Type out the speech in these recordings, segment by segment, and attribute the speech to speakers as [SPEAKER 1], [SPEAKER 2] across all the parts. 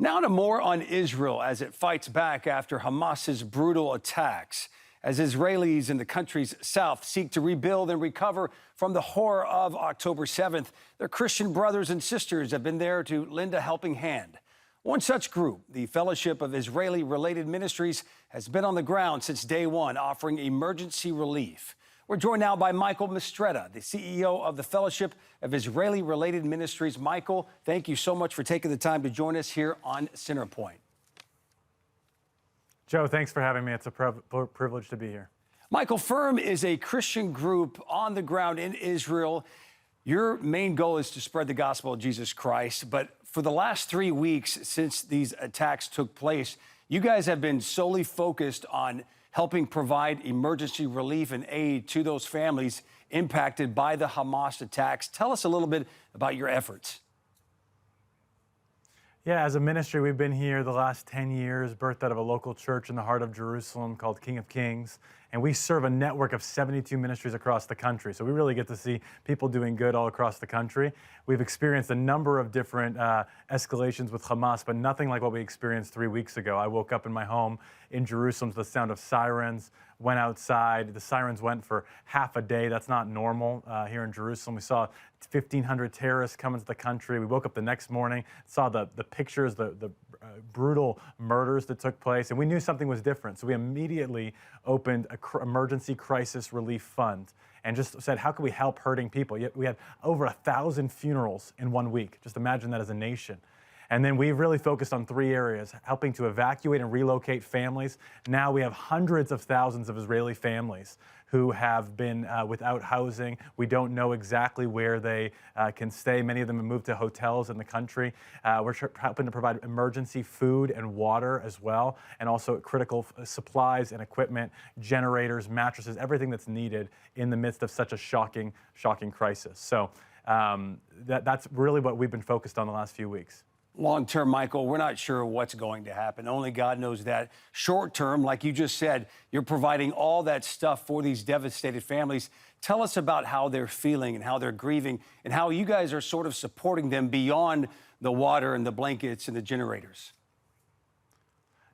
[SPEAKER 1] Now to more on Israel as it fights back after Hamas's brutal attacks. As Israelis in the country's south seek to rebuild and recover from the horror of October 7th, their Christian brothers and sisters have been there to lend a helping hand. One such group, the Fellowship of Israeli-Related Ministries, has been on the ground since day one, offering emergency relief. We're joined now by Michael Mistretta, the CEO of the Fellowship of Israeli-Related Ministries. Michael, thank you so much for taking the time to join us here on Centerpoint.
[SPEAKER 2] Joe, thanks for having me. It's a privilege to be here.
[SPEAKER 1] Michael, FIRM is a Christian group on the ground in Israel. Your main goal is to spread the gospel of Jesus Christ. But for the last 3 weeks since these attacks took place, you guys have been solely focused on helping provide emergency relief and aid to those families impacted by the Hamas attacks. Tell us a little bit about your efforts.
[SPEAKER 2] Yeah, as a ministry, we've been here the last 10 years, birthed out of a local church in the heart of Jerusalem called King of Kings. And we serve a network of 72 ministries across the country. So we really get to see people doing good all across the country. We've experienced a number of different escalations with Hamas, but nothing like what we experienced 3 weeks ago. I woke up in my home in Jerusalem to the sound of sirens, went outside. The sirens went for half a day. That's not normal here in Jerusalem. We saw 1,500 terrorists come into the country. We woke up the next morning, saw the pictures, the brutal murders that took place, and we knew something was different. So we immediately opened an emergency crisis relief fund and just said, how can we help hurting people? Yet we had over 1,000 funerals in 1 week. Just imagine that as a nation. And then we really focused on 3 areas, helping to evacuate and relocate families. Now we have hundreds of thousands of Israeli families who have been without housing. We don't know exactly where they can stay. Many of them have moved to hotels in the country. We're helping to provide emergency food and water as well, and also critical supplies and equipment, generators, mattresses, everything that's needed in the midst of such a shocking crisis. So that's really what we've been focused on the last few weeks.
[SPEAKER 1] Long term, Michael, we're not sure what's going to happen. Only God knows that. Short term, like you just said, you're providing all that stuff for these devastated families. Tell us about how they're feeling and how they're grieving and how you guys are sort of supporting them beyond the water and the blankets and the generators.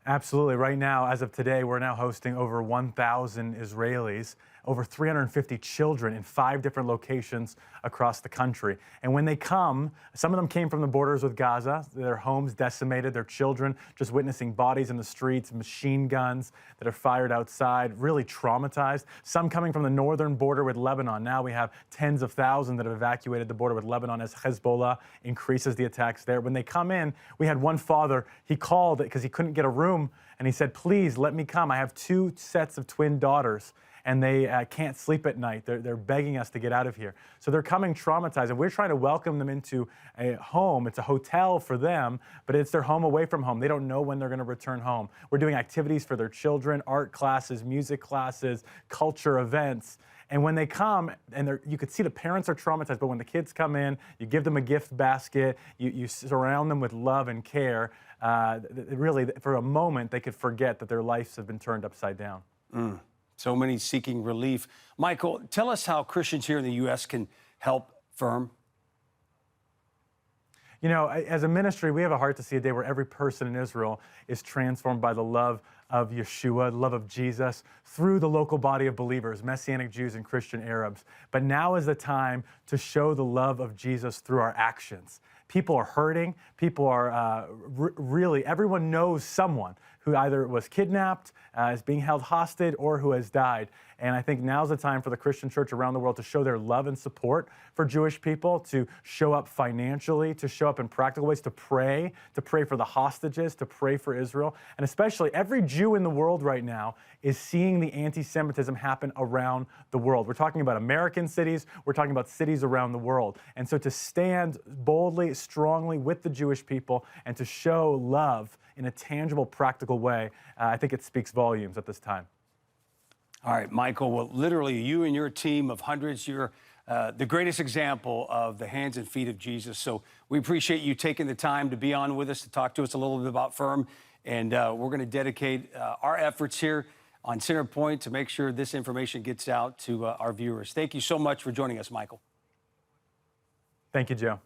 [SPEAKER 2] Absolutely. Right now, as of today, we're now hosting over 1,000 Israelis, over 350 children in 5 different locations across the country. And when they come, some of them came from the borders with Gaza, their homes decimated, their children just witnessing bodies in the streets, machine guns that are fired outside, really traumatized. Some coming from the northern border with Lebanon. Now we have tens of thousands that have evacuated the border with Lebanon as Hezbollah increases the attacks there. When they come in, we had one father, he called because he couldn't get a room, and he said, please let me come. I have 2 sets of twin daughters, and they can't sleep at night. They're begging us to get out of here. So they're coming traumatized, and we're trying to welcome them into a home. It's a hotel for them, but it's their home away from home. They don't know when they're going to return home. We're doing activities for their children, art classes, music classes, culture events. And when they come, and you could see the parents are traumatized, but when the kids come in, you give them a gift basket, you surround them with love and care. Really, for a moment, they could forget that their lives have been turned upside down.
[SPEAKER 1] So many seeking relief. Michael, tell us how Christians here in the U.S. can help FIRM.
[SPEAKER 2] You know, as a ministry, we have a heart to see a day where every person in Israel is transformed by the love of Yeshua, the love of Jesus, through the local body of believers, Messianic Jews and Christian Arabs. But now is the time to show the love of Jesus through our actions. People are hurting. People are really, everyone knows someone who either was kidnapped, is being held hostage, or who has died. And I think now's the time for the Christian church around the world to show their love and support for Jewish people, to show up financially, to show up in practical ways, to pray for the hostages, to pray for Israel. And especially every Jew in the world right now is seeing the anti-Semitism happen around the world. We're talking about American cities, we're talking about cities around the world. And so to stand boldly, strongly with the Jewish people and to show love in a tangible, practical way, I think it speaks volumes at this time.
[SPEAKER 1] All right, Michael, well, literally you and your team of hundreds, you're the greatest example of the hands and feet of Jesus. So we appreciate you taking the time to be on with us, to talk to us a little bit about FIRM. And we're going to dedicate our efforts here on Centerpoint to make sure this information gets out to our viewers. Thank you so much for joining us, Michael.
[SPEAKER 2] Thank you, Joe.